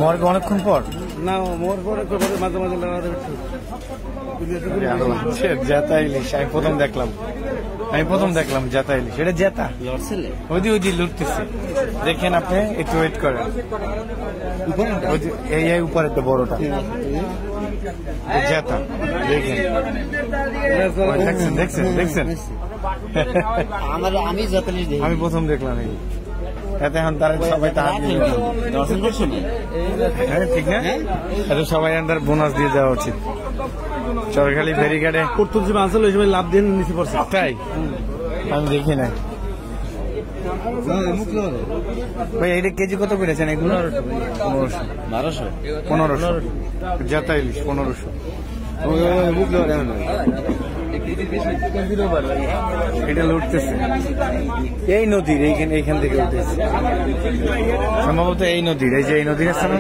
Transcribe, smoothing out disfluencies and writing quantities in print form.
Morgue অনেকক্ষণ পর না মোর পরে মাঝে মাঝে জেতা ইলিশ আমি প্রথম দেখলাম জেতা ইলিশ। এটা জেতা ওই যে লুটতেছে। দেখেন আপনি একটু ওয়েট করেন। এই উপরে তো বড়টা জেতা দেখেন। দেখছেন আমি প্রথম দেখলাম। এতে এখন তারা সবাই ঠিক না? এটা সবাই আন্ডার বোনাস দিয়ে যাওয়া উচিত। চরখালি ফেরিঘাটে কর্তুজি মানছিল ওই সময় লাভ দিয়ে নিচে পড়ছে। তাই আমি দেখি নাই ভাই। এটা কেজি কত করেছেন এগুলো? 1500 জেতা ইলিশ 1500। এটা লুটতেছে এই নদীর এইখান থেকে উঠতেছে সম্ভবত এই নদীর। এই যে এই নদীর আছে না,